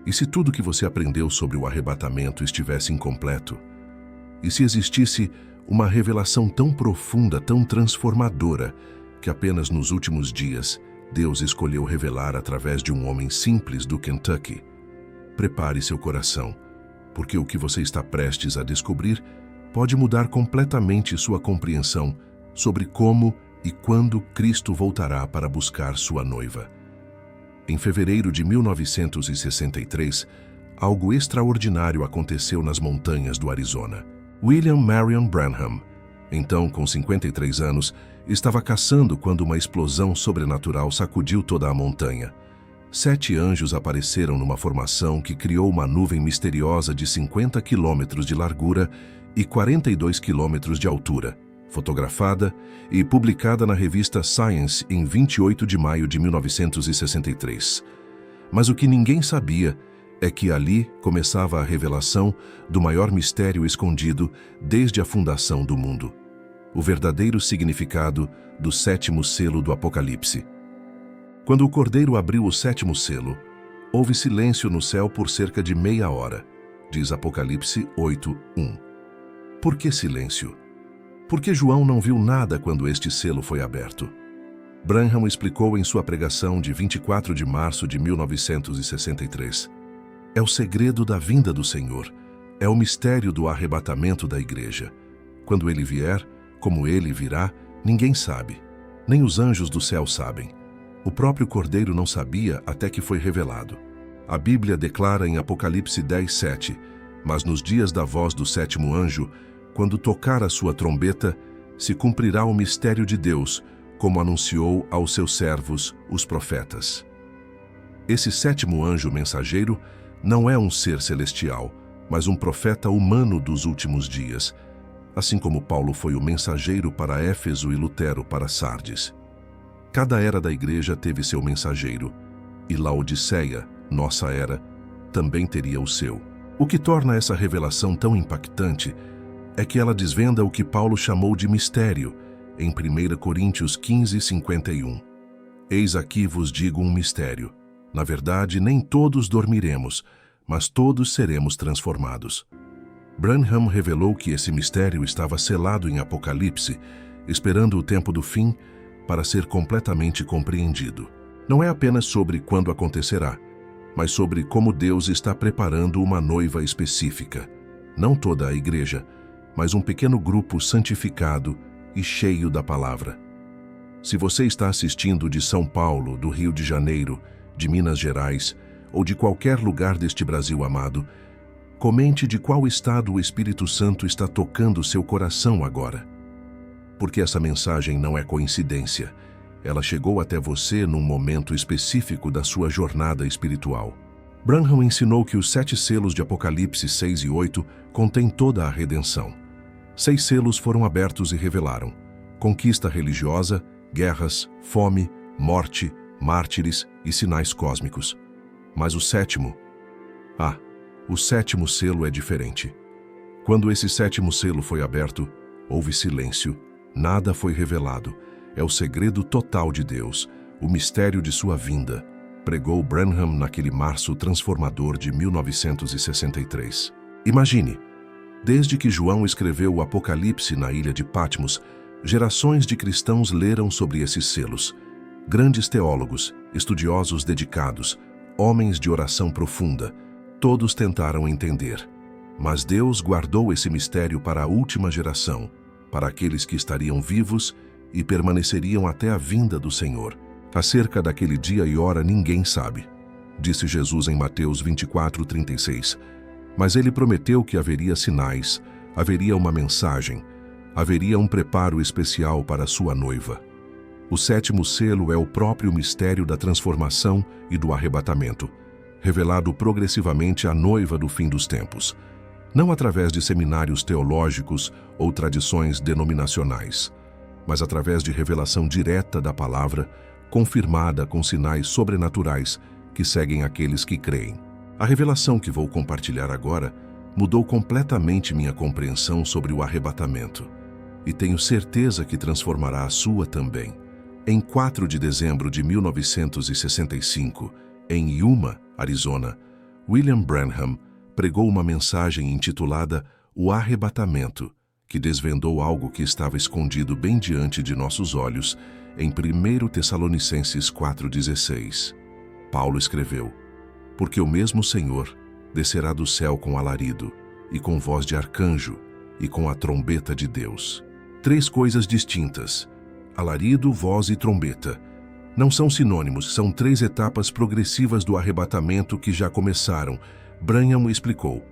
E se tudo que você aprendeu sobre o arrebatamento estivesse incompleto? E se existisse uma revelação tão profunda, tão transformadora, que apenas nos últimos dias Deus escolheu revelar através de um homem simples do Kentucky? Prepare seu coração, porque o que você está prestes a descobrir pode mudar completamente sua compreensão sobre como e quando Cristo voltará para buscar sua noiva. Em fevereiro de 1963, algo extraordinário aconteceu nas montanhas do Arizona. William Marion Branham, então com 53 anos, estava caçando quando uma explosão sobrenatural sacudiu toda a montanha. 7 anjos apareceram numa formação que criou uma nuvem misteriosa de 50 quilômetros de largura e 42 quilômetros de altura, fotografada e publicada na revista Science em 28 de maio de 1963. Mas o que ninguém sabia é que ali começava a revelação do maior mistério escondido desde a fundação do mundo: o verdadeiro significado do 7º selo do Apocalipse. Quando o Cordeiro abriu o 7º selo, houve silêncio no céu por cerca de meia hora, diz Apocalipse 8:1. Por que silêncio? Porque João não viu nada quando este selo foi aberto. Branham explicou em sua pregação de 24 de março de 1963. É o segredo da vinda do Senhor. É o mistério do arrebatamento da igreja. Quando ele vier, como ele virá, ninguém sabe. Nem os anjos do céu sabem. O próprio Cordeiro não sabia até que foi revelado. A Bíblia declara em Apocalipse 10:7, mas nos dias da voz do 7º anjo, quando tocar a sua trombeta, se cumprirá o mistério de Deus, como anunciou aos seus servos, os profetas. Esse 7º anjo mensageiro não é um ser celestial, mas um profeta humano dos últimos dias, assim como Paulo foi o mensageiro para Éfeso e Lutero para Sardes. Cada era da igreja teve seu mensageiro, e Laodiceia, nossa era, também teria o seu. O que torna essa revelação tão impactante é que ela desvenda o que Paulo chamou de mistério, em 1 Coríntios 15:51. Eis aqui vos digo um mistério. Na verdade, nem todos dormiremos, mas todos seremos transformados. Branham revelou que esse mistério estava selado em Apocalipse, esperando o tempo do fim para ser completamente compreendido. Não é apenas sobre quando acontecerá, mas sobre como Deus está preparando uma noiva específica. Não toda a igreja, mas um pequeno grupo santificado e cheio da palavra. Se você está assistindo de São Paulo, do Rio de Janeiro, de Minas Gerais ou de qualquer lugar deste Brasil amado, comente de qual estado o Espírito Santo está tocando seu coração agora. Porque essa mensagem não é coincidência. Ela chegou até você num momento específico da sua jornada espiritual. Branham ensinou que os 7 selos de Apocalipse 6 e 8 contêm toda a redenção. 6 selos foram abertos e revelaram conquista religiosa, guerras, fome, morte, mártires e sinais cósmicos. Mas o 7º? O 7º selo é diferente. Quando esse 7º selo foi aberto, houve silêncio, nada foi revelado. É o segredo total de Deus, o mistério de sua vinda, pregou Branham naquele março transformador de 1963. Imagine, desde que João escreveu o Apocalipse na ilha de Patmos, gerações de cristãos leram sobre esses selos. Grandes teólogos, estudiosos dedicados, homens de oração profunda, todos tentaram entender. Mas Deus guardou esse mistério para a última geração, para aqueles que estariam vivos e permaneceriam até a vinda do Senhor. Acerca daquele dia e hora ninguém sabe, disse Jesus em Mateus 24:36. Mas ele prometeu que haveria sinais, haveria uma mensagem, haveria um preparo especial para sua noiva. O 7º selo é o próprio mistério da transformação e do arrebatamento, revelado progressivamente à noiva do fim dos tempos, não através de seminários teológicos ou tradições denominacionais, mas através de revelação direta da palavra, confirmada com sinais sobrenaturais que seguem aqueles que creem. A revelação que vou compartilhar agora mudou completamente minha compreensão sobre o arrebatamento, e tenho certeza que transformará a sua também. Em 4 de dezembro de 1965, em Yuma, Arizona, William Branham pregou uma mensagem intitulada O Arrebatamento, que desvendou algo que estava escondido bem diante de nossos olhos em 1 Tessalonicenses 4,16. Paulo escreveu: Porque o mesmo Senhor descerá do céu com alarido, e com voz de arcanjo, e com a trombeta de Deus. 3 coisas distintas: alarido, voz e trombeta. Não são sinônimos, são 3 etapas progressivas do arrebatamento que já começaram. Branham explicou: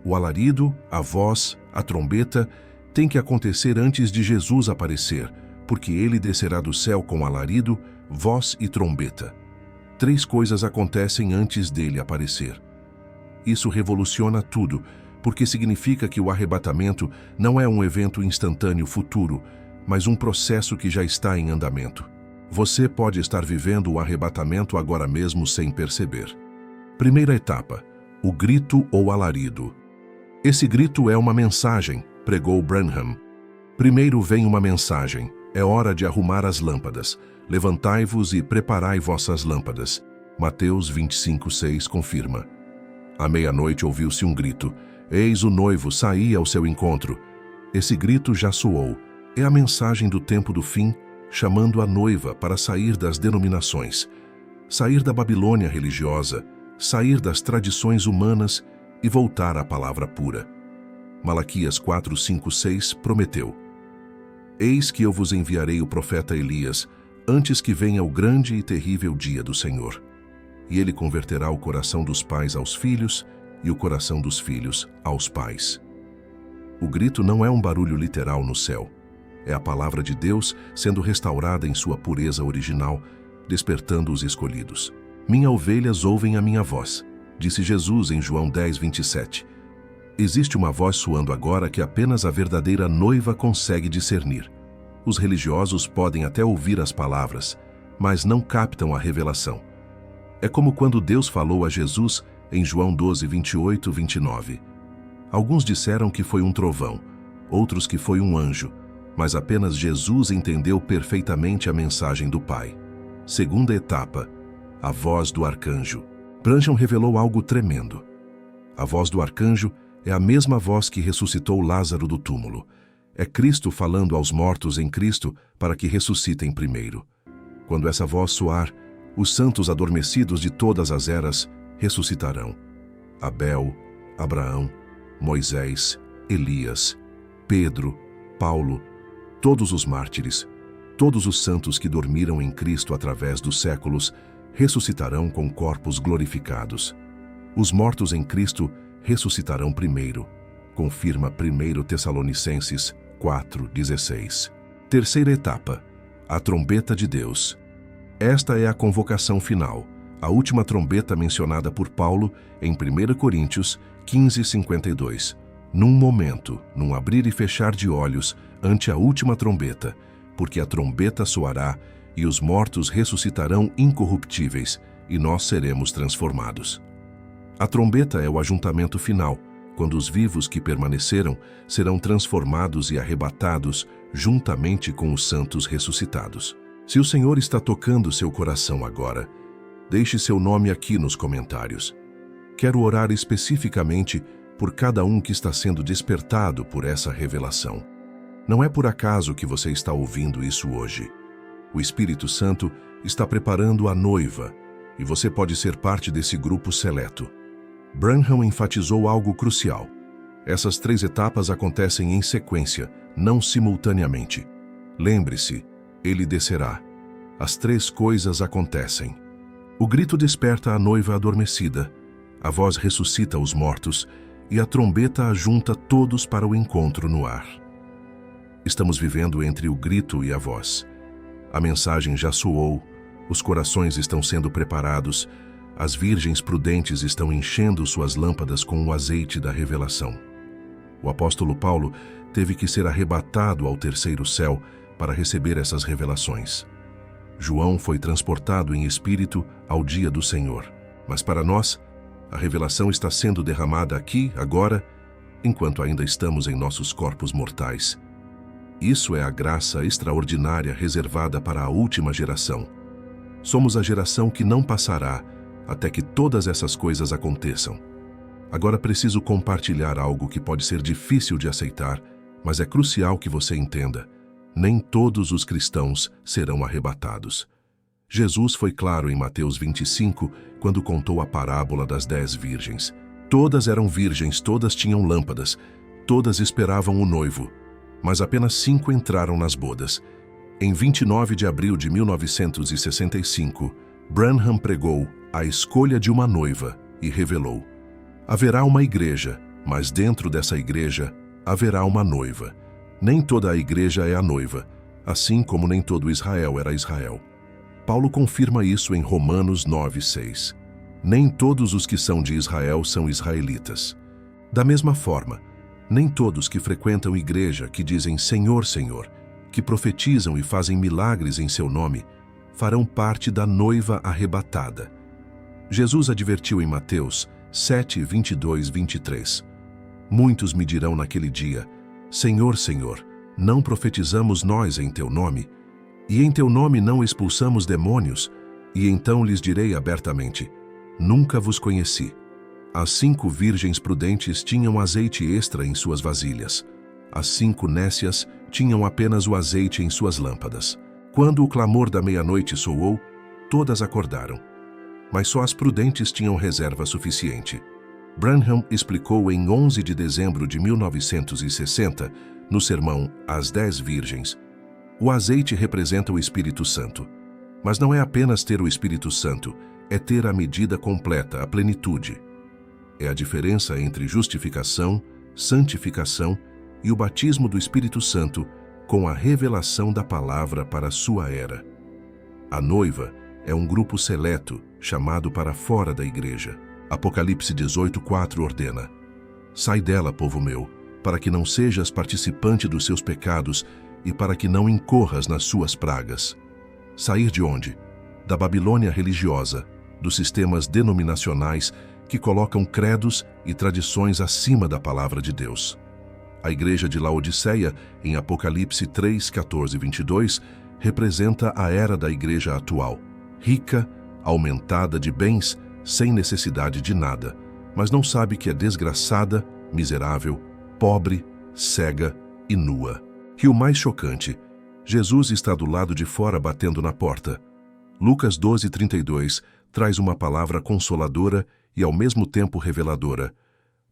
o alarido, a voz, a trombeta tem que acontecer antes de Jesus aparecer, porque ele descerá do céu com alarido, voz e trombeta. 3 coisas acontecem antes dele aparecer. Isso revoluciona tudo, porque significa que o arrebatamento não é um evento instantâneo futuro, mas um processo que já está em andamento. Você pode estar vivendo o arrebatamento agora mesmo sem perceber. Primeira etapa: o grito ou alarido. Esse grito é uma mensagem, pregou Branham. Primeiro vem uma mensagem: é hora de arrumar as lâmpadas. Levantai-vos e preparai vossas lâmpadas. Mateus 25:6 confirma. À meia-noite ouviu-se um grito: eis o noivo, saí ao seu encontro. Esse grito já soou. É a mensagem do tempo do fim, chamando a noiva para sair das denominações, sair da Babilônia religiosa, sair das tradições humanas e voltar à palavra pura. Malaquias 4:5-6 prometeu: eis que eu vos enviarei o profeta Elias, antes que venha o grande e terrível dia do Senhor. E ele converterá o coração dos pais aos filhos e o coração dos filhos aos pais. O grito não é um barulho literal no céu. É a palavra de Deus sendo restaurada em sua pureza original, despertando os escolhidos. Minhas ovelhas ouvem a minha voz, disse Jesus em João 10:27. Existe uma voz soando agora que apenas a verdadeira noiva consegue discernir. Os religiosos podem até ouvir as palavras, mas não captam a revelação. É como quando Deus falou a Jesus em João 12:28-29. Alguns disseram que foi um trovão, outros que foi um anjo, mas apenas Jesus entendeu perfeitamente a mensagem do Pai. Segunda etapa: a voz do arcanjo. Branham revelou algo tremendo. A voz do arcanjo é a mesma voz que ressuscitou Lázaro do túmulo. É Cristo falando aos mortos em Cristo para que ressuscitem primeiro. Quando essa voz soar, os santos adormecidos de todas as eras ressuscitarão. Abel, Abraão, Moisés, Elias, Pedro, Paulo, todos os mártires, todos os santos que dormiram em Cristo através dos séculos, ressuscitarão com corpos glorificados. Os mortos em Cristo ressuscitarão primeiro, confirma 1 Tessalonicenses 4:16. Terceira etapa: a trombeta de Deus. Esta é a convocação final, a última trombeta mencionada por Paulo em 1 Coríntios 15:52. Num momento, num abrir e fechar de olhos, ante a última trombeta, porque a trombeta soará e os mortos ressuscitarão incorruptíveis, e nós seremos transformados. A trombeta é o ajuntamento final, quando os vivos que permaneceram serão transformados e arrebatados juntamente com os santos ressuscitados. Se o Senhor está tocando seu coração agora, deixe seu nome aqui nos comentários. Quero orar especificamente por cada um que está sendo despertado por essa revelação. Não é por acaso que você está ouvindo isso hoje. O Espírito Santo está preparando a noiva, e você pode ser parte desse grupo seleto. Branham enfatizou algo crucial. Essas 3 etapas acontecem em sequência, não simultaneamente. Lembre-se, ele descerá. As 3 coisas acontecem. O grito desperta a noiva adormecida, a voz ressuscita os mortos e a trombeta ajunta todos para o encontro no ar. Estamos vivendo entre o grito e a voz. A mensagem já soou, os corações estão sendo preparados, as virgens prudentes estão enchendo suas lâmpadas com o azeite da revelação. O apóstolo Paulo teve que ser arrebatado ao 3º céu para receber essas revelações. João foi transportado em espírito ao dia do Senhor. Mas para nós, a revelação está sendo derramada aqui, agora, enquanto ainda estamos em nossos corpos mortais. Isso é a graça extraordinária reservada para a última geração. Somos a geração que não passará até que todas essas coisas aconteçam. Agora preciso compartilhar algo que pode ser difícil de aceitar, mas é crucial que você entenda. Nem todos os cristãos serão arrebatados. Jesus foi claro em Mateus 25, quando contou a parábola das 10 virgens. Todas eram virgens, todas tinham lâmpadas, todas esperavam o noivo, mas apenas 5 entraram nas bodas. Em 29 de abril de 1965, Branham pregou a escolha de uma noiva e revelou: haverá uma igreja, mas dentro dessa igreja haverá uma noiva. Nem toda a igreja é a noiva, assim como nem todo Israel era Israel. Paulo confirma isso em Romanos 9:6. Nem todos os que são de Israel são israelitas. Da mesma forma, nem todos que frequentam igreja, que dizem Senhor, Senhor, que profetizam e fazem milagres em seu nome, farão parte da noiva arrebatada. Jesus advertiu em Mateus 7, 22, 23. Muitos me dirão naquele dia: Senhor, Senhor, não profetizamos nós em teu nome? E em teu nome não expulsamos demônios? E então lhes direi abertamente: nunca vos conheci. As 5 virgens prudentes tinham azeite extra em suas vasilhas. As 5 nécias tinham apenas o azeite em suas lâmpadas. Quando o clamor da meia-noite soou, todas acordaram. Mas só as prudentes tinham reserva suficiente. Branham explicou em 11 de dezembro de 1960, no sermão As 10 Virgens: o azeite representa o Espírito Santo. Mas não é apenas ter o Espírito Santo, é ter a medida completa, a plenitude. É a diferença entre justificação, santificação e o batismo do Espírito Santo com a revelação da palavra para a sua era. A noiva é um grupo seleto, chamado para fora da igreja. Apocalipse 18:4 ordena: sai dela, povo meu, para que não sejas participante dos seus pecados e para que não incorras nas suas pragas. Sair de onde? Da Babilônia religiosa, dos sistemas denominacionais que colocam credos e tradições acima da palavra de Deus. A igreja de Laodiceia, em Apocalipse 3, 14 e 22, representa a era da igreja atual, rica, aumentada de bens, sem necessidade de nada, mas não sabe que é desgraçada, miserável, pobre, cega e nua. E o mais chocante, Jesus está do lado de fora batendo na porta. Lucas 12:32 traz uma palavra consoladora e ao mesmo tempo reveladora: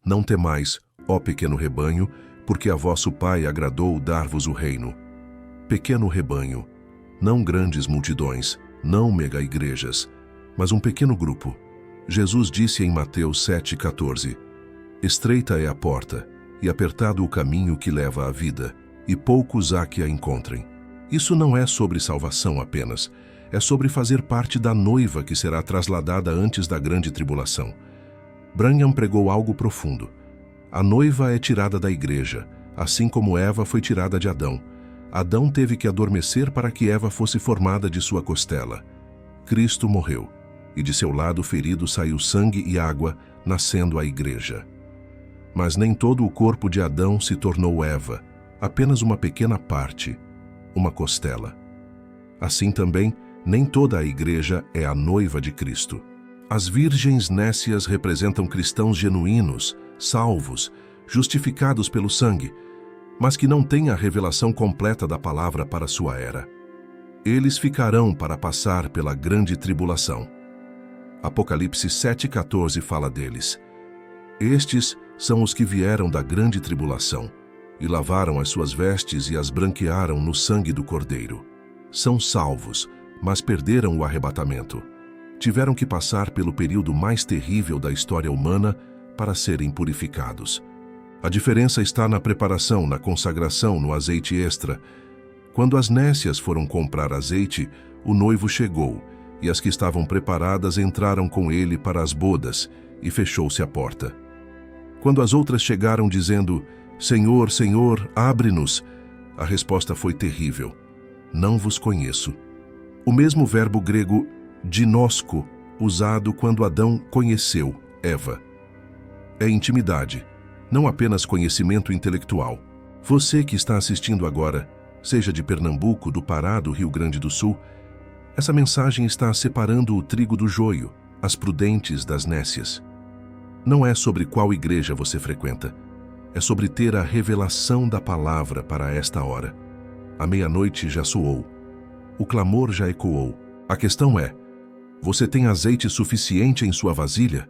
não temais, ó pequeno rebanho, porque a vosso Pai agradou dar-vos o reino. Pequeno rebanho, não grandes multidões, não mega-igrejas, mas um pequeno grupo. Jesus disse em Mateus 7,14: estreita é a porta, e apertado o caminho que leva à vida, e poucos há que a encontrem. Isso não é sobre salvação apenas, é sobre fazer parte da noiva que será trasladada antes da grande tribulação. Branham pregou algo profundo. A noiva é tirada da igreja, assim como Eva foi tirada de Adão. Adão teve que adormecer para que Eva fosse formada de sua costela. Cristo morreu, e de seu lado ferido saiu sangue e água, nascendo a igreja. Mas nem todo o corpo de Adão se tornou Eva, apenas uma pequena parte, uma costela. Assim também, nem toda a igreja é a noiva de Cristo. As virgens nécias representam cristãos genuínos, salvos, justificados pelo sangue, mas que não têm a revelação completa da palavra para sua era. Eles ficarão para passar pela grande tribulação. Apocalipse 7,14 fala deles. Estes são os que vieram da grande tribulação, e lavaram as suas vestes e as branquearam no sangue do Cordeiro. São salvos, mas perderam o arrebatamento. Tiveram que passar pelo período mais terrível da história humana para serem purificados. A diferença está na preparação, na consagração, no azeite extra. Quando as nécias foram comprar azeite, o noivo chegou, e as que estavam preparadas entraram com ele para as bodas, e fechou-se a porta. Quando as outras chegaram dizendo: Senhor, Senhor, abre-nos, a resposta foi terrível: não vos conheço. O mesmo verbo grego ginosko, usado quando Adão conheceu Eva. É intimidade, não apenas conhecimento intelectual. Você que está assistindo agora, seja de Pernambuco, do Pará, do Rio Grande do Sul, essa mensagem está separando o trigo do joio, as prudentes das nécias. Não é sobre qual igreja você frequenta. É sobre ter a revelação da palavra para esta hora. A meia-noite já soou. O clamor já ecoou. A questão é: você tem azeite suficiente em sua vasilha?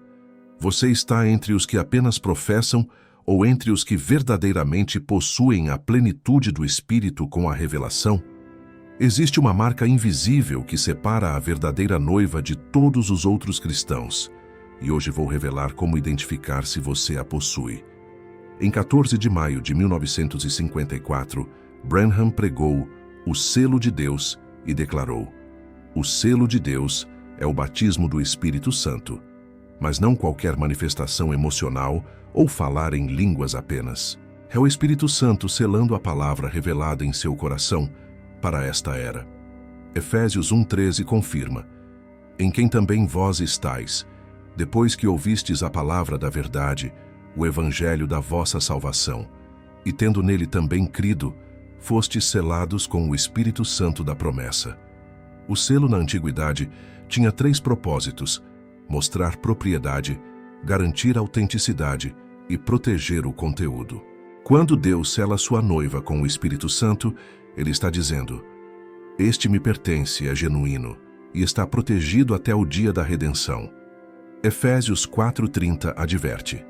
Você está entre os que apenas professam ou entre os que verdadeiramente possuem a plenitude do Espírito com a revelação? Existe uma marca invisível que separa a verdadeira noiva de todos os outros cristãos. E hoje vou revelar como identificar se você a possui. Em 14 de maio de 1954, Branham pregou o selo de Deus e declarou: o selo de Deus é o batismo do Espírito Santo, mas não qualquer manifestação emocional ou falar em línguas apenas. É o Espírito Santo selando a palavra revelada em seu coração para esta era. Efésios 1:13 confirma: em quem também vós estáis, depois que ouvistes a palavra da verdade, o evangelho da vossa salvação, e tendo nele também crido, fostes selados com o Espírito Santo da promessa. O selo na antiguidade tinha 3 propósitos: mostrar propriedade, garantir autenticidade e proteger o conteúdo. Quando Deus sela sua noiva com o Espírito Santo, Ele está dizendo: este me pertence, é genuíno, e está protegido até o dia da redenção. Efésios 4:30 adverte: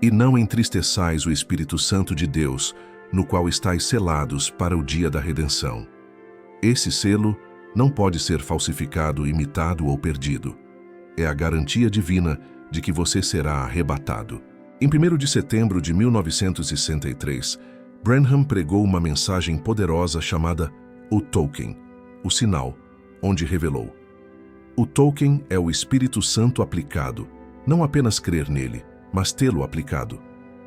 e não entristeçais o Espírito Santo de Deus, no qual estáis selados para o dia da redenção. Esse selo não pode ser falsificado, imitado ou perdido. É a garantia divina de que você será arrebatado. Em 1º de setembro de 1963, Branham pregou uma mensagem poderosa chamada O Token, o sinal, onde revelou: o token é o Espírito Santo aplicado, não apenas crer nele, mas tê-lo aplicado.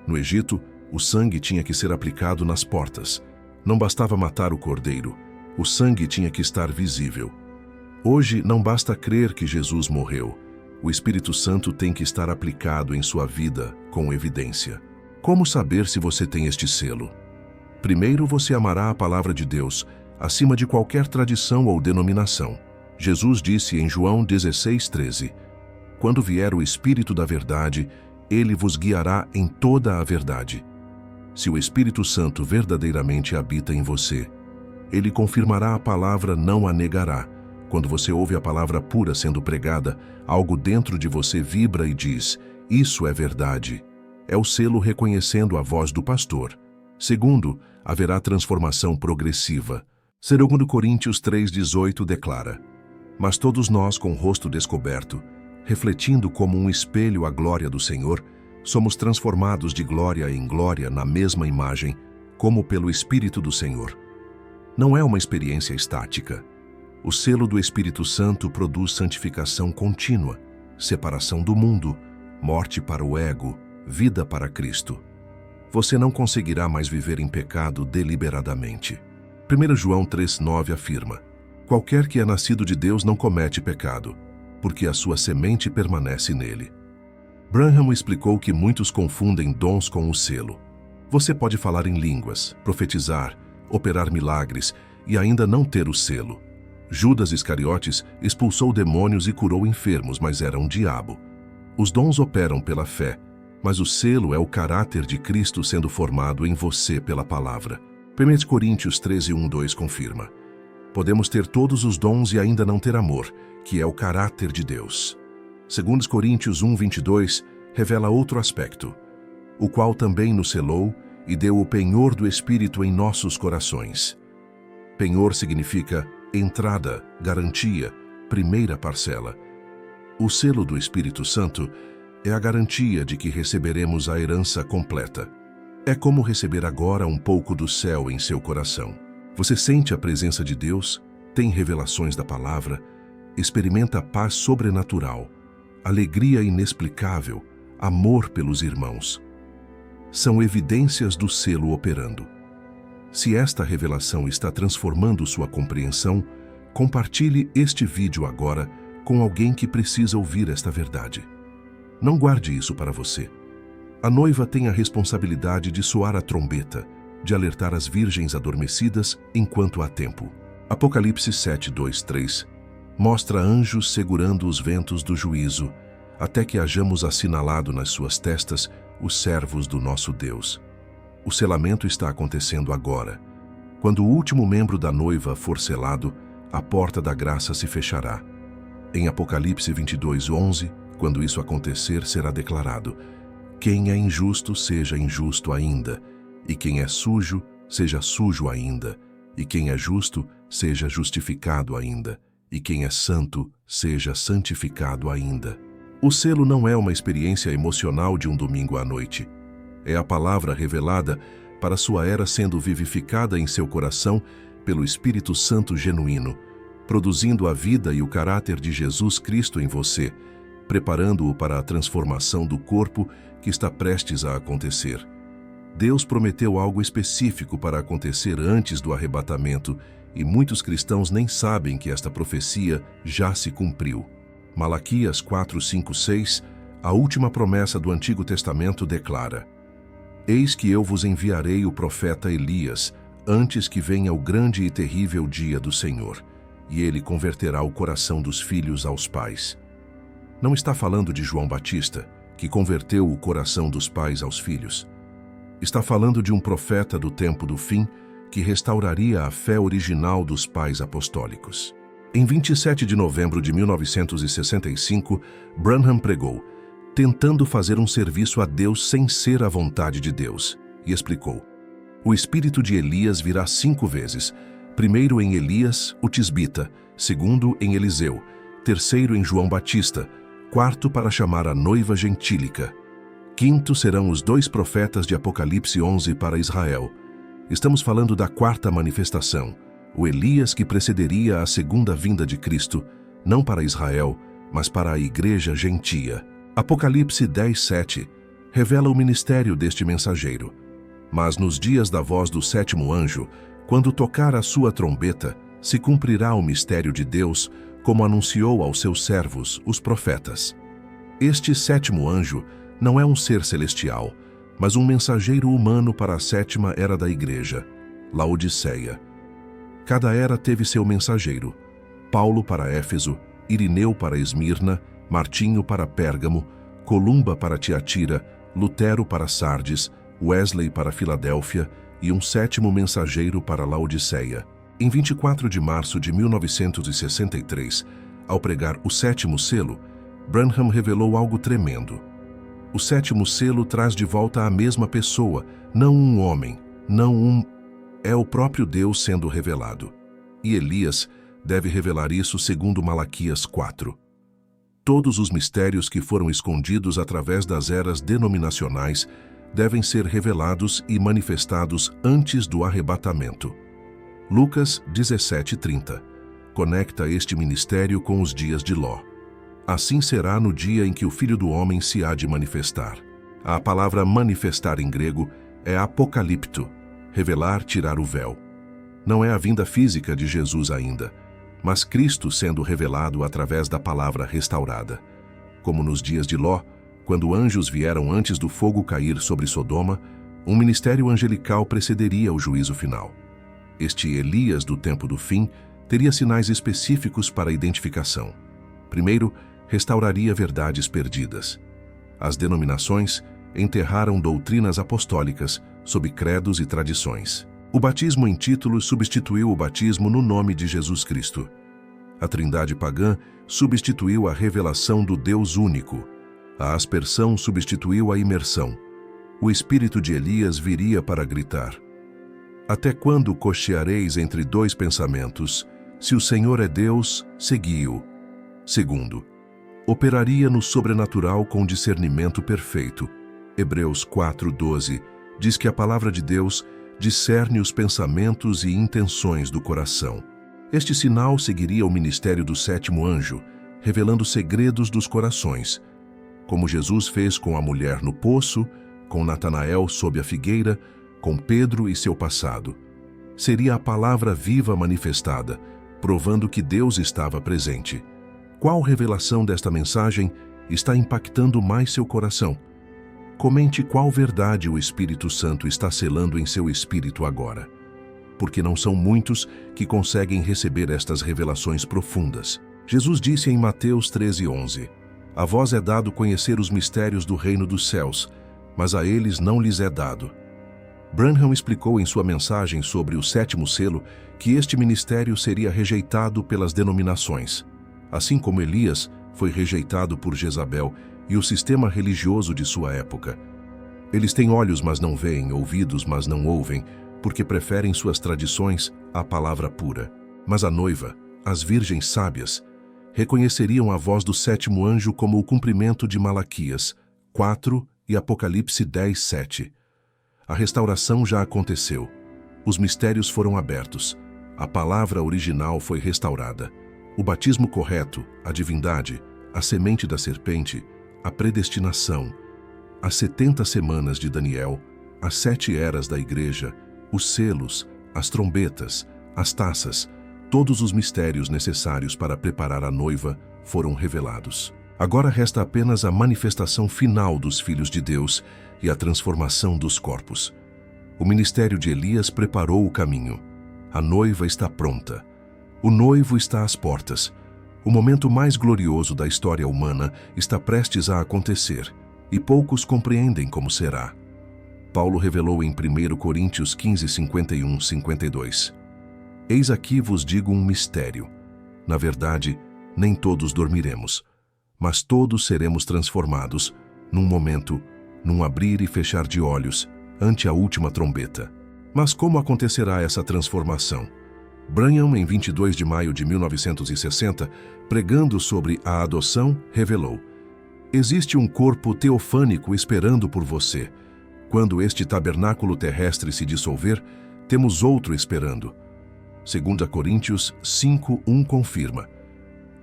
No Egito, o sangue tinha que ser aplicado nas portas. Não bastava matar o cordeiro, o sangue tinha que estar visível. Hoje não basta crer que Jesus morreu. O Espírito Santo tem que estar aplicado em sua vida com evidência. Como saber se você tem este selo? Primeiro, você amará a palavra de Deus acima de qualquer tradição ou denominação. Jesus disse em João 16:13: quando vier o Espírito da verdade, ele vos guiará em toda a verdade. Se o Espírito Santo verdadeiramente habita em você, ele confirmará a palavra, não a negará. Quando você ouve a palavra pura sendo pregada, algo dentro de você vibra e diz: isso é verdade. É o selo reconhecendo a voz do pastor. Segundo, haverá transformação progressiva. 2 Coríntios 3:18 declara: mas todos nós, com o rosto descoberto, refletindo como um espelho a glória do Senhor, somos transformados de glória em glória na mesma imagem, como pelo Espírito do Senhor. Não é uma experiência estática. O selo do Espírito Santo produz santificação contínua, separação do mundo, morte para o ego, vida para Cristo. Você não conseguirá mais viver em pecado deliberadamente. 1 João 3:9 afirma: qualquer que é nascido de Deus não comete pecado, porque a sua semente permanece nele. Branham explicou que muitos confundem dons com o selo. Você pode falar em línguas, profetizar, operar milagres e ainda não ter o selo. Judas Iscariotes expulsou demônios e curou enfermos, mas era um diabo. Os dons operam pela fé, mas o selo é o caráter de Cristo sendo formado em você pela palavra. 1 Coríntios 13:1-2 confirma: podemos ter todos os dons e ainda não ter amor, que é o caráter de Deus. 2 Coríntios 1:22 revela outro aspecto: o qual também nos selou e deu o penhor do Espírito em nossos corações. Penhor significa entrada, garantia, primeira parcela. O selo do Espírito Santo é a garantia de que receberemos a herança completa. É como receber agora um pouco do céu em seu coração. Você sente a presença de Deus, tem revelações da palavra, experimenta paz sobrenatural, alegria inexplicável, amor pelos irmãos. São evidências do selo operando. Se esta revelação está transformando sua compreensão, compartilhe este vídeo agora com alguém que precisa ouvir esta verdade. Não guarde isso para você. A noiva tem a responsabilidade de soar a trombeta, de alertar as virgens adormecidas enquanto há tempo. Apocalipse 7:2-3 mostra anjos segurando os ventos do juízo, até que hajamos assinalado nas suas testas os servos do nosso Deus. O selamento está acontecendo agora. Quando o último membro da noiva for selado, a porta da graça se fechará. Em Apocalipse 22:11, quando isso acontecer, será declarado: quem é injusto, seja injusto ainda, e quem é sujo, seja sujo ainda, e quem é justo, seja justificado ainda, e quem é santo, seja santificado ainda. O selo não é uma experiência emocional de um domingo à noite. É a palavra revelada para sua era sendo vivificada em seu coração pelo Espírito Santo genuíno, produzindo a vida e o caráter de Jesus Cristo em você, preparando-o para a transformação do corpo que está prestes a acontecer. Deus prometeu algo específico para acontecer antes do arrebatamento, e muitos cristãos nem sabem que esta profecia já se cumpriu. Malaquias 4:5-6, a última promessa do Antigo Testamento, declara: eis que eu vos enviarei o profeta Elias, antes que venha o grande e terrível dia do Senhor, e ele converterá o coração dos filhos aos pais. Não está falando de João Batista, que converteu o coração dos pais aos filhos. Está falando de um profeta do tempo do fim, que restauraria a fé original dos pais apostólicos. Em 27 de novembro de 1965, Branham pregou, tentando fazer um serviço a Deus sem ser a vontade de Deus, e explicou: o espírito de Elias virá 5 vezes, primeiro em Elias, o tisbita, segundo em Eliseu, terceiro em João Batista, quarto para chamar a noiva gentílica, quinto serão os 2 profetas de Apocalipse 11 para Israel. Estamos falando da 4ª manifestação, o Elias que precederia a segunda vinda de Cristo, não para Israel, mas para a igreja gentia. Apocalipse 10:7 revela o ministério deste mensageiro. Mas nos dias da voz do 7º anjo, quando tocar a sua trombeta, se cumprirá o mistério de Deus, como anunciou aos seus servos, os profetas. Este 7º anjo não é um ser celestial, mas um mensageiro humano para a 7ª era da igreja, Laodiceia. Cada era teve seu mensageiro: Paulo para Éfeso, Irineu para Esmirna, Martinho para Pérgamo, Columba para Tiatira, Lutero para Sardes, Wesley para Filadélfia e um 7º mensageiro para Laodiceia. Em 24 de março de 1963, ao pregar o 7º selo, Branham revelou algo tremendo. O 7º selo traz de volta a mesma pessoa, não um homem, é o próprio Deus sendo revelado. E Elias deve revelar isso segundo Malaquias 4. Todos os mistérios que foram escondidos através das eras denominacionais devem ser revelados e manifestados antes do arrebatamento. Lucas 17:30 conecta este ministério com os dias de Ló. Assim será no dia em que o Filho do Homem se há de manifestar. A palavra manifestar em grego é apocalipto, revelar, tirar o véu. Não é a vinda física de Jesus ainda, mas Cristo sendo revelado através da palavra restaurada. Como nos dias de Ló, quando anjos vieram antes do fogo cair sobre Sodoma, um ministério angelical precederia o juízo final. Este Elias do tempo do fim teria sinais específicos para a identificação. Primeiro, restauraria verdades perdidas. As denominações enterraram doutrinas apostólicas sob credos e tradições. O batismo em títulos substituiu o batismo no nome de Jesus Cristo. A trindade pagã substituiu a revelação do Deus único. A aspersão substituiu a imersão. O espírito de Elias viria para gritar: até quando cocheareis entre 2 pensamentos? Se o Senhor é Deus, segui-o. Segundo, operaria no sobrenatural com discernimento perfeito. Hebreus 4:12 diz que a palavra de Deus discerne os pensamentos e intenções do coração. Este sinal seguiria o ministério do 7º anjo, revelando segredos dos corações, como Jesus fez com a mulher no poço, com Natanael sob a figueira, com Pedro e seu passado. Seria a palavra viva manifestada, provando que Deus estava presente. Qual revelação desta mensagem está impactando mais seu coração? Comente qual verdade o Espírito Santo está selando em seu espírito agora, porque não são muitos que conseguem receber estas revelações profundas. Jesus disse em Mateus 13:11, A vós é dado conhecer os mistérios do reino dos céus, mas a eles não lhes é dado. Branham explicou em sua mensagem sobre o 7º selo que este ministério seria rejeitado pelas denominações, assim como Elias foi rejeitado por Jezabel e o sistema religioso de sua época. Eles têm olhos, mas não veem, ouvidos, mas não ouvem, porque preferem suas tradições à palavra pura. Mas a noiva, as virgens sábias, reconheceriam a voz do 7º anjo como o cumprimento de Malaquias 4 e Apocalipse 10:7. A restauração já aconteceu. Os mistérios foram abertos. A palavra original foi restaurada. O batismo correto, a divindade, a semente da serpente, a predestinação, as 70 semanas de Daniel, as 7 eras da igreja, os selos, as trombetas, as taças, todos os mistérios necessários para preparar a noiva foram revelados. Agora resta apenas a manifestação final dos filhos de Deus e a transformação dos corpos. O ministério de Elias preparou o caminho. A noiva está pronta. O noivo está às portas. O momento mais glorioso da história humana está prestes a acontecer, e poucos compreendem como será. Paulo revelou em 1 Coríntios 15, 51, 52. Eis aqui vos digo um mistério. Na verdade, nem todos dormiremos, mas todos seremos transformados, num momento, num abrir e fechar de olhos, ante a última trombeta. Mas como acontecerá essa transformação? Branham, em 22 de maio de 1960, pregando sobre a adoção, revelou: existe um corpo teofânico esperando por você. Quando este tabernáculo terrestre se dissolver, temos outro esperando. 2 Coríntios 5:1 confirma: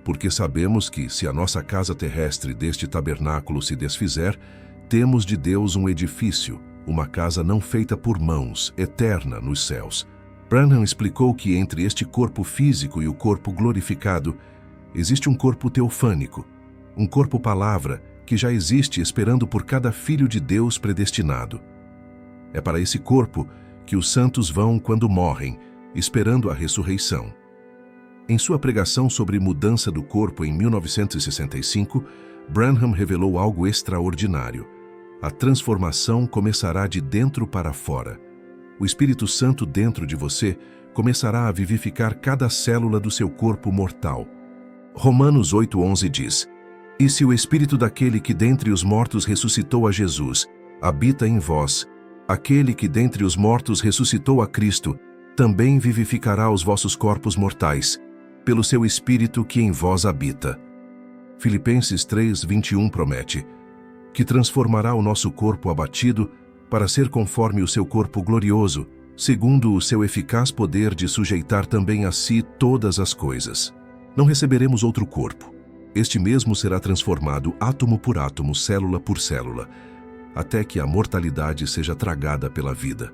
porque sabemos que, se a nossa casa terrestre deste tabernáculo se desfizer, temos de Deus um edifício, uma casa não feita por mãos, eterna nos céus. Branham explicou que entre este corpo físico e o corpo glorificado, existe um corpo teofânico, um corpo-palavra que já existe esperando por cada filho de Deus predestinado. É para esse corpo que os santos vão quando morrem, esperando a ressurreição. Em sua pregação sobre mudança do corpo em 1965, Branham revelou algo extraordinário. A transformação começará de dentro para fora. O Espírito Santo dentro de você começará a vivificar cada célula do seu corpo mortal. Romanos 8:11 diz: e se o Espírito daquele que dentre os mortos ressuscitou a Jesus habita em vós, aquele que dentre os mortos ressuscitou a Cristo também vivificará os vossos corpos mortais, pelo seu Espírito que em vós habita. Filipenses 3:21 promete que transformará o nosso corpo abatido para ser conforme o seu corpo glorioso, segundo o seu eficaz poder de sujeitar também a si todas as coisas. Não receberemos outro corpo. Este mesmo será transformado átomo por átomo, célula por célula, até que a mortalidade seja tragada pela vida.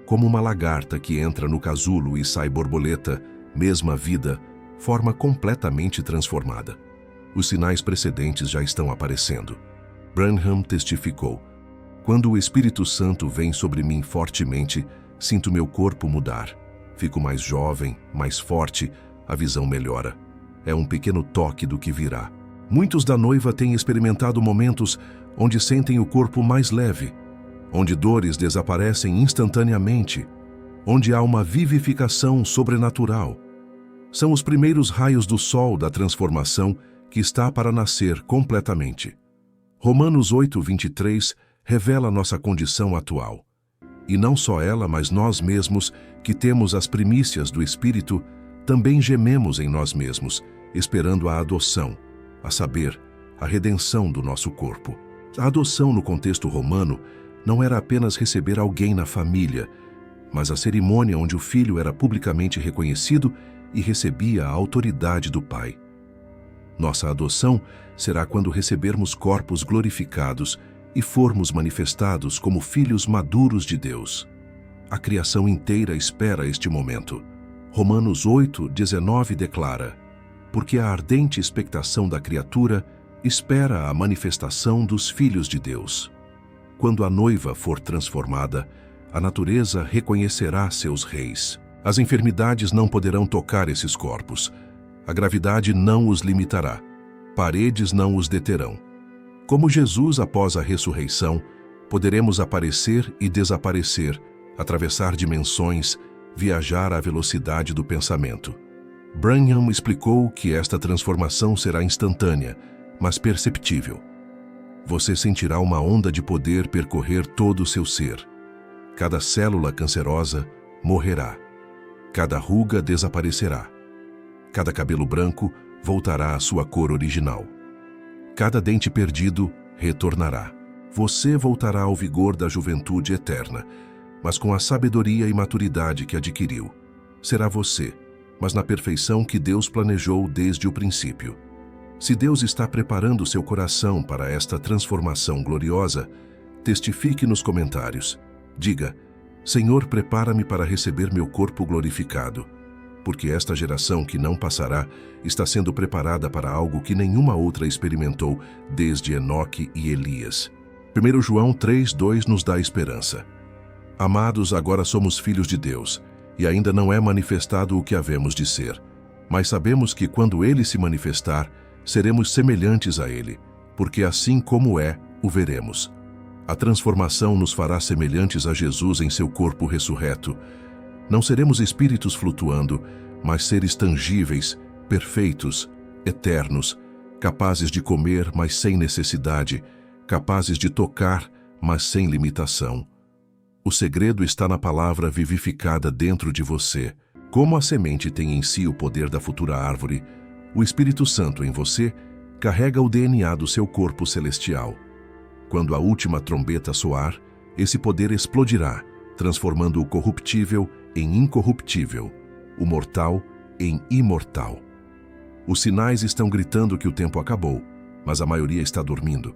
Como uma lagarta que entra no casulo e sai borboleta, mesma vida, forma completamente transformada. Os sinais precedentes já estão aparecendo. Branham testificou: quando o Espírito Santo vem sobre mim fortemente, sinto meu corpo mudar. Fico mais jovem, mais forte, a visão melhora. É um pequeno toque do que virá. Muitos da noiva têm experimentado momentos onde sentem o corpo mais leve, onde dores desaparecem instantaneamente, onde há uma vivificação sobrenatural. São os primeiros raios do sol da transformação que está para nascer completamente. Romanos 8:23 revela nossa condição atual. E não só ela, mas nós mesmos, que temos as primícias do Espírito, também gememos em nós mesmos, esperando a adoção, a saber, a redenção do nosso corpo. A adoção no contexto romano não era apenas receber alguém na família, mas a cerimônia onde o filho era publicamente reconhecido e recebia a autoridade do pai. Nossa adoção será quando recebermos corpos glorificados e formos manifestados como filhos maduros de Deus. A criação inteira espera este momento. Romanos 8:19 declara: porque a ardente expectação da criatura espera a manifestação dos filhos de Deus. Quando a noiva for transformada, a natureza reconhecerá seus reis. As enfermidades não poderão tocar esses corpos. A gravidade não os limitará. paredes não os deterão. Como Jesus após a ressurreição, poderemos aparecer e desaparecer, atravessar dimensões, viajar à velocidade do pensamento. Branham explicou que esta transformação será instantânea, mas perceptível. Você sentirá uma onda de poder percorrer todo o seu ser. Cada célula cancerosa morrerá. Cada ruga desaparecerá. Cada cabelo branco voltará à sua cor original. Cada dente perdido retornará. Você voltará ao vigor da juventude eterna, mas com a sabedoria e maturidade que adquiriu. Será você, mas na perfeição que Deus planejou desde o princípio. Se Deus está preparando seu coração para esta transformação gloriosa, testifique nos comentários. Diga: Senhor, prepara-me para receber meu corpo glorificado, porque esta geração que não passará está sendo preparada para algo que nenhuma outra experimentou desde Enoque e Elias. 1 João 3:2 nos dá esperança. Amados, agora somos filhos de Deus, e ainda não é manifestado o que havemos de ser. Mas sabemos que quando Ele se manifestar, seremos semelhantes a Ele, porque assim como é, o veremos. A transformação nos fará semelhantes a Jesus em seu corpo ressurreto. Não seremos espíritos flutuando, mas seres tangíveis, perfeitos, eternos, capazes de comer, mas sem necessidade, capazes de tocar, mas sem limitação. O segredo está na palavra vivificada dentro de você. Como a semente tem em si o poder da futura árvore, o Espírito Santo em você carrega o DNA do seu corpo celestial. Quando a última trombeta soar, esse poder explodirá, transformando o corruptível em incorruptível, o mortal em imortal. Os sinais estão gritando que o tempo acabou, mas a maioria está dormindo.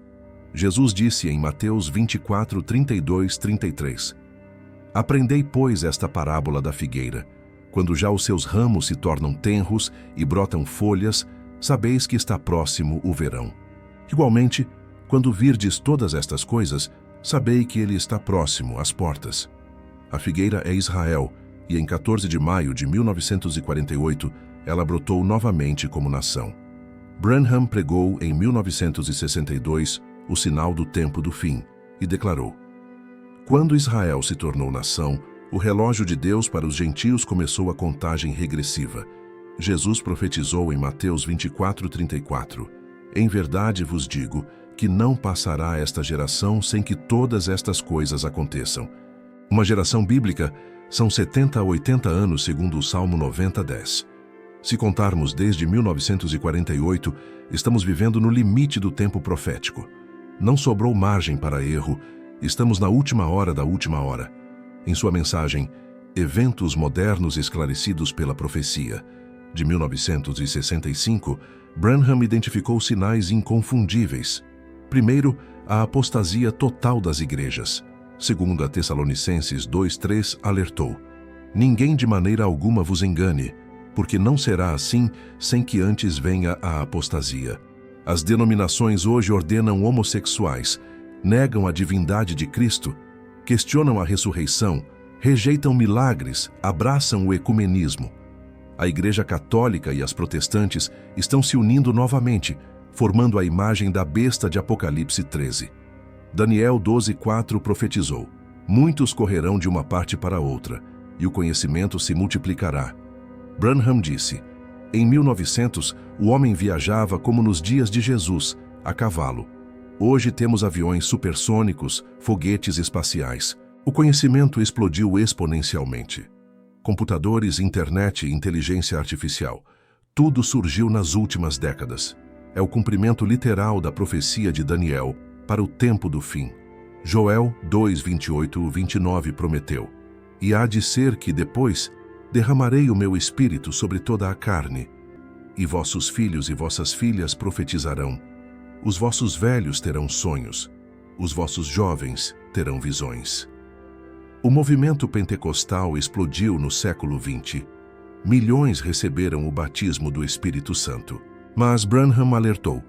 Jesus disse em Mateus 24, 32, 33: Aprendei, pois, esta parábola da figueira. Quando já os seus ramos se tornam tenros e brotam folhas, sabeis que está próximo o verão. Igualmente, quando virdes todas estas coisas, sabei que ele está próximo às portas. A figueira é Israel, e em 14 de maio de 1948, ela brotou novamente como nação. Branham pregou em 1962 o sinal do tempo do fim, e declarou: Quando Israel se tornou nação, o relógio de Deus para os gentios começou a contagem regressiva. Jesus profetizou em Mateus 24:34: Em verdade vos digo que não passará esta geração sem que todas estas coisas aconteçam. Uma geração bíblica são 70 a 80 anos, segundo o Salmo 90:10. Se contarmos desde 1948, estamos vivendo no limite do tempo profético. Não sobrou margem para erro, estamos na última hora da última hora. Em sua mensagem, Eventos Modernos Esclarecidos pela Profecia, de 1965, Branham identificou sinais inconfundíveis. Primeiro, a apostasia total das igrejas. Segundo a Tessalonicenses 2:3 alertou: Ninguém de maneira alguma vos engane, porque não será assim sem que antes venha a apostasia. As denominações hoje ordenam homossexuais, negam a divindade de Cristo, questionam a ressurreição, rejeitam milagres, abraçam o ecumenismo. A Igreja Católica e as protestantes estão se unindo novamente, formando a imagem da besta de Apocalipse 13. Daniel 12:4 profetizou: Muitos correrão de uma parte para outra, e o conhecimento se multiplicará. Branham disse: Em 1900, o homem viajava como nos dias de Jesus, a cavalo. Hoje temos aviões supersônicos, foguetes espaciais. O conhecimento explodiu exponencialmente. Computadores, internet e inteligência artificial. Tudo surgiu nas últimas décadas. É o cumprimento literal da profecia de Daniel para o tempo do fim. Joel 2:28-29 prometeu: E há de ser que depois derramarei o meu espírito sobre toda a carne, e vossos filhos e vossas filhas profetizarão. Os vossos velhos terão sonhos, os vossos jovens terão visões. O movimento pentecostal explodiu no século XX. Milhões receberam o batismo do Espírito Santo. Mas Branham alertou: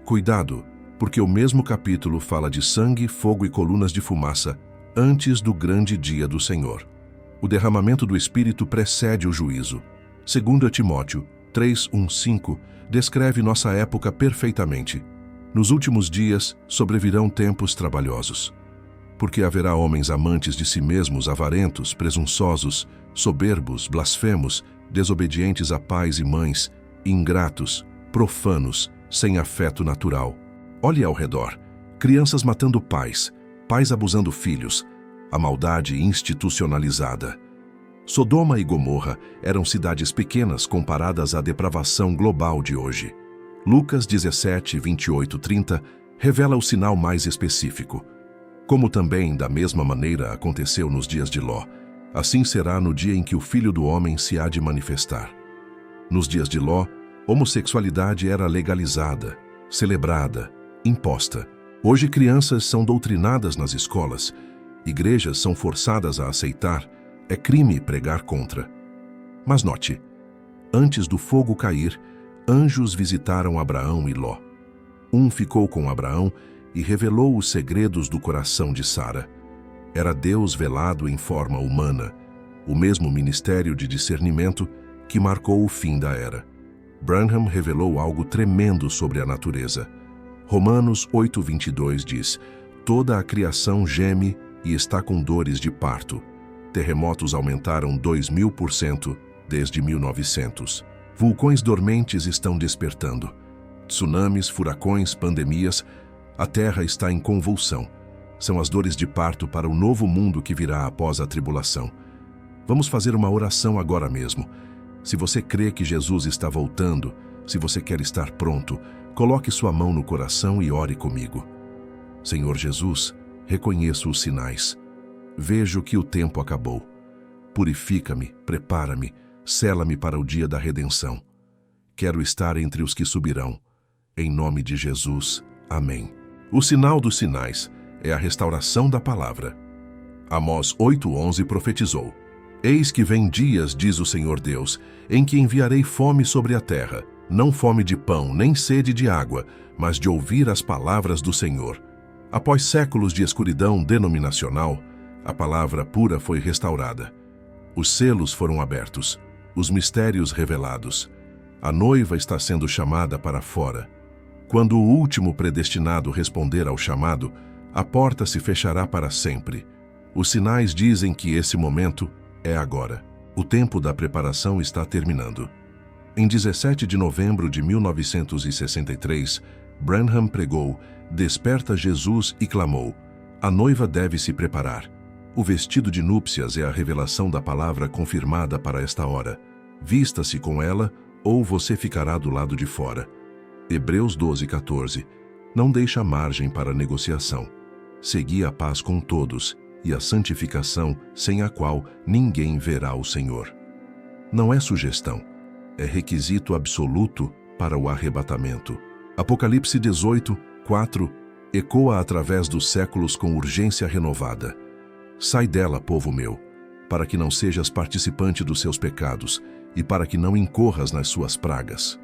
Cuidado, porque o mesmo capítulo fala de sangue, fogo e colunas de fumaça antes do grande dia do Senhor. O derramamento do Espírito precede o juízo. 2 Timóteo 3:1-5 descreve nossa época perfeitamente. Nos últimos dias sobrevirão tempos trabalhosos. Porque haverá homens amantes de si mesmos, avarentos, presunçosos, soberbos, blasfemos, desobedientes a pais e mães, ingratos, profanos, sem afeto natural. Olhe ao redor. Crianças matando pais, pais abusando filhos, a maldade institucionalizada. Sodoma e Gomorra eram cidades pequenas comparadas à depravação global de hoje. Lucas 17, 28, 30 revela o sinal mais específico. Como também, da mesma maneira, aconteceu nos dias de Ló, assim será no dia em que o Filho do Homem se há de manifestar. Nos dias de Ló, homossexualidade era legalizada, celebrada, imposta. Hoje crianças são doutrinadas nas escolas, igrejas são forçadas a aceitar, é crime pregar contra. Mas note, antes do fogo cair, anjos visitaram Abraão e Ló. Um ficou com Abraão e revelou os segredos do coração de Sara. Era Deus velado em forma humana, o mesmo ministério de discernimento que marcou o fim da era. Branham revelou algo tremendo sobre a natureza. Romanos 8:22 diz: toda a criação geme e está com dores de parto. Terremotos aumentaram 2000% desde 1900. Vulcões dormentes estão despertando. Tsunamis, furacões, pandemias, a Terra está em convulsão. São as dores de parto para o novo mundo que virá após a tribulação. Vamos fazer uma oração agora mesmo. Se você crê que Jesus está voltando, se você quer estar pronto, coloque sua mão no coração e ore comigo. Senhor Jesus, reconheço os sinais. Vejo que o tempo acabou. Purifica-me, prepara-me, sela-me para o dia da redenção. Quero estar entre os que subirão. Em nome de Jesus. Amém. O sinal dos sinais é a restauração da palavra. Amós 8:11 profetizou: Eis que vem dias, diz o Senhor Deus, em que enviarei fome sobre a terra, não fome de pão, nem sede de água, mas de ouvir as palavras do Senhor. Após séculos de escuridão denominacional, a palavra pura foi restaurada. Os selos foram abertos, os mistérios revelados. A noiva está sendo chamada para fora. Quando o último predestinado responder ao chamado, a porta se fechará para sempre. Os sinais dizem que esse momento é agora. O tempo da preparação está terminando. Em 17 de novembro de 1963, Branham pregou: Desperta Jesus e clamou: A noiva deve se preparar. O vestido de núpcias é a revelação da palavra confirmada para esta hora. Vista-se com ela, ou você ficará do lado de fora. Hebreus 12:14. Não deixa margem para negociação. Segui a paz com todos e a santificação, sem a qual ninguém verá o Senhor. Não é sugestão, é requisito absoluto para o arrebatamento. Apocalipse 18:4 ecoa através dos séculos com urgência renovada. Sai dela, povo meu, para que não sejas participante dos seus pecados e para que não incorras nas suas pragas.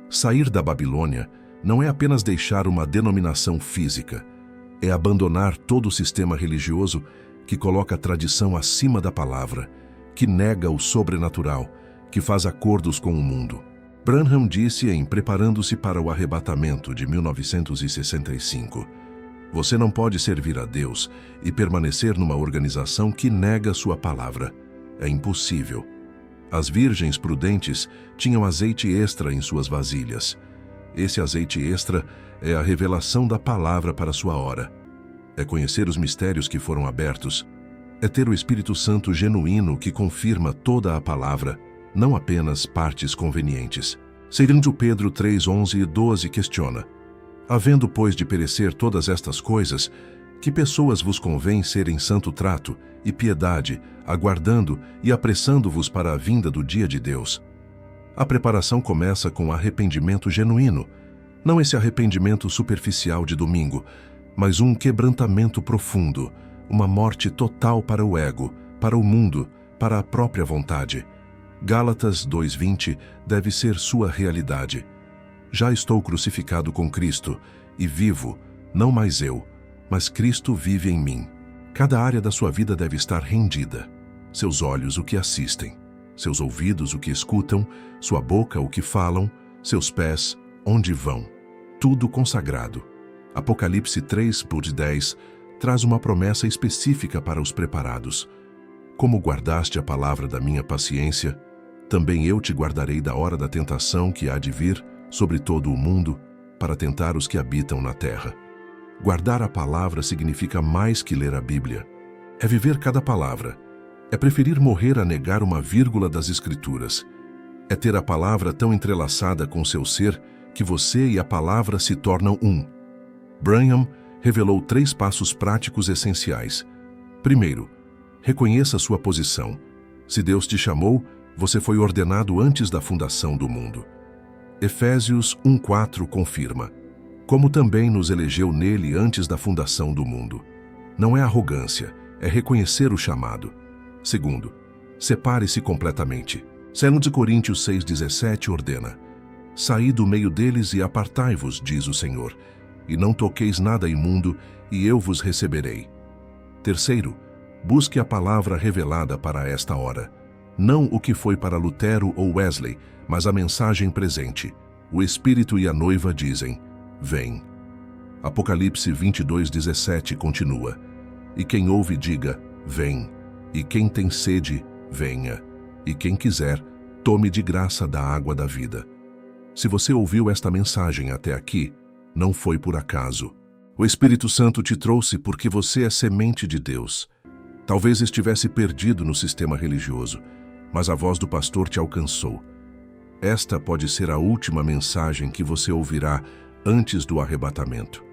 Sair da Babilônia não é apenas deixar uma denominação física, é abandonar todo o sistema religioso que coloca a tradição acima da palavra, que nega o sobrenatural, que faz acordos com o mundo. Branham disse em Preparando-se para o Arrebatamento de 1965, você não pode servir a Deus e permanecer numa organização que nega sua palavra. É impossível. As virgens prudentes tinham azeite extra em suas vasilhas. Esse azeite extra é a revelação da palavra para sua hora. É conhecer os mistérios que foram abertos. É ter o Espírito Santo genuíno que confirma toda a palavra, não apenas partes convenientes. 2 Pedro 3:11 e 12 questiona: Havendo, pois, de perecer todas estas coisas, que pessoas vos convém ser em santo trato e piedade, aguardando e apressando-vos para a vinda do dia de Deus? A preparação começa com arrependimento genuíno, não esse arrependimento superficial de domingo, mas um quebrantamento profundo, uma morte total para o ego, para o mundo, para a própria vontade. Gálatas 2:20 deve ser sua realidade. Já estou crucificado com Cristo e vivo, não mais eu, mas Cristo vive em mim. Cada área da sua vida deve estar rendida. Seus olhos o que assistem, seus ouvidos o que escutam, sua boca o que falam, Seus pés, onde vão? Tudo consagrado. Apocalipse 3:10 traz uma promessa específica para os preparados. Como guardaste a palavra da minha paciência, também eu te guardarei da hora da tentação que há de vir sobre todo o mundo, para tentar os que habitam na terra. Guardar a palavra significa mais que ler a Bíblia. É viver cada palavra. É preferir morrer a negar uma vírgula das Escrituras. É ter a palavra tão entrelaçada com seu ser que você e a palavra se tornam um. Branham revelou 3 passos práticos essenciais. Primeiro, reconheça sua posição. Se Deus te chamou, você foi ordenado antes da fundação do mundo. Efésios 1:4 confirma: como também nos elegeu nele antes da fundação do mundo. Não é arrogância, é reconhecer o chamado. Segundo, separe-se completamente. 2 Coríntios 6:17 ordena: saí do meio deles e apartai-vos, diz o Senhor, e não toqueis nada imundo, e eu vos receberei. Terceiro, busque a palavra revelada para esta hora. Não o que foi para Lutero ou Wesley, mas a mensagem presente. O Espírito e a noiva dizem: vem. Apocalipse 22:17 continua: e quem ouve diga: vem. E quem tem sede, venha. E quem quiser, tome de graça da água da vida. Se você ouviu esta mensagem até aqui, não foi por acaso. O Espírito Santo te trouxe porque você é semente de Deus. Talvez estivesse perdido no sistema religioso, mas a voz do pastor te alcançou. Esta pode ser a última mensagem que você ouvirá antes do arrebatamento.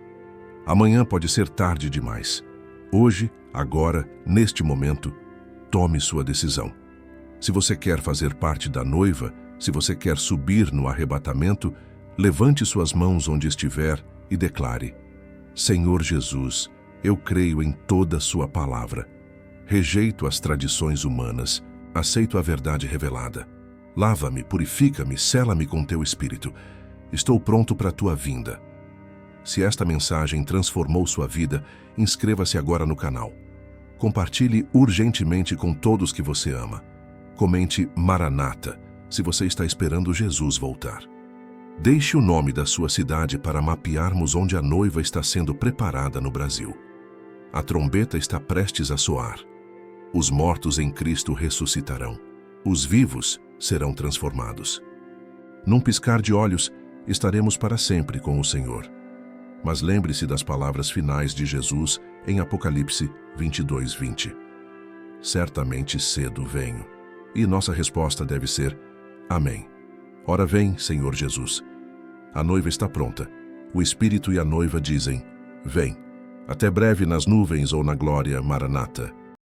Amanhã pode ser tarde demais. Hoje, agora, neste momento, tome sua decisão. Se você quer fazer parte da noiva, se você quer subir no arrebatamento, levante suas mãos onde estiver e declare: Senhor Jesus, eu creio em toda a sua palavra. Rejeito as tradições humanas, aceito a verdade revelada. Lava-me, purifica-me, sela-me com teu Espírito. Estou pronto para a tua vinda. Se esta mensagem transformou sua vida, inscreva-se agora no canal. Compartilhe urgentemente com todos que você ama. Comente Maranata, se você está esperando Jesus voltar. Deixe o nome da sua cidade para mapearmos onde a noiva está sendo preparada no Brasil. A trombeta está prestes a soar. Os mortos em Cristo ressuscitarão. Os vivos serão transformados. Num piscar de olhos, estaremos para sempre com o Senhor. Mas lembre-se das palavras finais de Jesus em Apocalipse 22:20. Certamente cedo venho. E nossa resposta deve ser: Amém. Ora vem, Senhor Jesus. A noiva está pronta. O Espírito e a noiva dizem: Vem. Até breve nas nuvens ou na glória, Maranata.